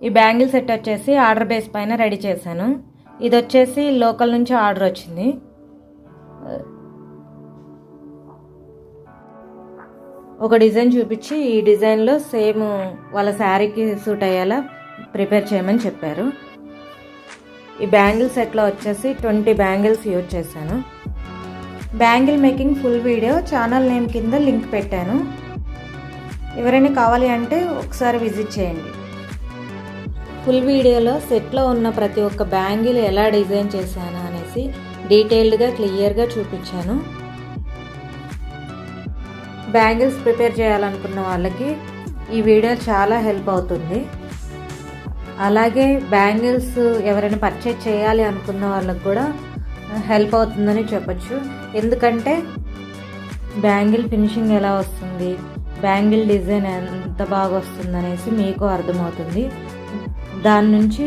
ఈ bangle set వచ్చేసి order base పైన రెడీ చేశాను. ఇది వచ్చేసి లోకల్ నుంచి ఆర్డర్ వచ్చింది. ఒక డిజైన్ చూపించి ఈ డిజైన్లో సేమ్ వాళ్ళ శారీకి సూట్ అయ్యేలా ప్రిపేర్ చేయమని చెప్పారు. ఈ బ్యాంగిల్ సెట్లో వచ్చేసి 20 బ్యాంగిల్స్ యూజ్ చేశాను. Bangle making full video channel name కింద లింక్ పెట్టాను. ఎవరైనా కావాలి అంటే ఒకసారి విజిట్ చేయండి. ఫుల్ వీడియోలో సెట్లో ఉన్న ప్రతి ఒక్క బ్యాంగిల్ ఎలా డిజైన్ చేశాను అనేసి డీటెయిల్డ్గా క్లియర్గా చూపించాను. బ్యాంగిల్స్ ప్రిపేర్ చేయాలనుకున్న వాళ్ళకి ఈ వీడియో చాలా హెల్ప్ అవుతుంది. అలాగే బ్యాంగిల్స్ ఎవరైనా పర్చేజ్ చేయాలి అనుకున్న వాళ్ళకి కూడా హెల్ప్ అవుతుందని చెప్పచ్చు. ఎందుకంటే బ్యాంగిల్ ఫినిషింగ్ ఎలా వస్తుంది, బ్యాంగిల్ డిజైన్ ఎంత బాగా వస్తుంది అనేసి మీకు అర్థమవుతుంది. దాని నుంచి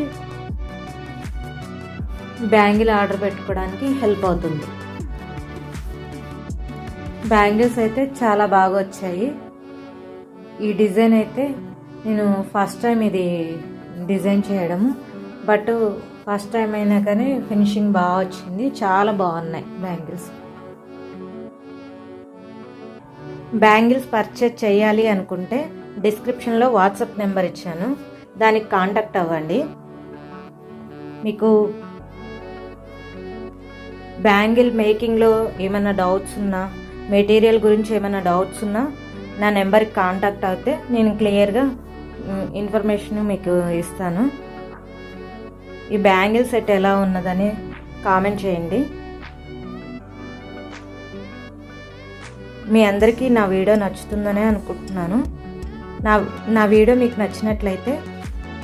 బ్యాంగిల్ ఆర్డర్ పెట్టుకోవడానికి హెల్ప్ అవుతుంది. బ్యాంగిల్స్ అయితే చాలా బాగా వచ్చాయి. ఈ డిజైన్ అయితే నేను ఫస్ట్ టైం ఇది డిజైన్ చేయడము, బట్ ఫస్ట్ టైం అయినా కానీ ఫినిషింగ్ బాగా వచ్చింది. చాలా బాగున్నాయి బ్యాంగిల్స్. బ్యాంగిల్స్ పర్చేజ్ చేయాలి అనుకుంటే డిస్క్రిప్షన్లో వాట్సాప్ నెంబర్ ఇచ్చాను, దానికి కాంటాక్ట్ అవ్వండి. మీకు బ్యాంగిల్ మేకింగ్లో ఏమైనా డౌట్స్ ఉన్నా, మెటీరియల్ గురించి ఏమైనా డౌట్స్ ఉన్నా నా నెంబర్కి కాంటాక్ట్ అవుతే నేను క్లియర్గా ఇన్ఫర్మేషన్ మీకు ఇస్తాను. ఈ బ్యాంగిల్ సెట్ ఎలా ఉన్నదని కామెంట్ చేయండి. మీ అందరికీ నా వీడియో నచ్చుతుందనే అనుకుంటున్నాను. నా వీడియో మీకు నచ్చినట్లయితే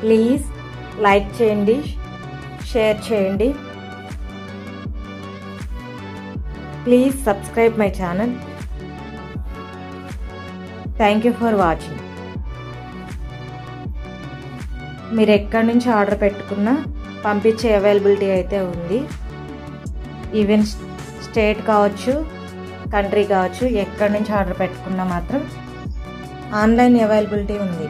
ప్లీజ్ లైక్ చేయండి, షేర్ చేయండి. Please subscribe my channel. Thank you for watching. మీరు ఎక్కడి నుంచి ఆర్డర్ పెట్టుకున్నా పంపించే అవైలబిలిటీ అయితే ఉంది. ఈవెన్ స్టేట్ కావచ్చు, కంట్రీ కావచ్చు, ఎక్కడి నుంచి ఆర్డర్ పెట్టుకున్నా మాత్రం ఆన్లైన్ అవైలబిలిటీ ఉంది.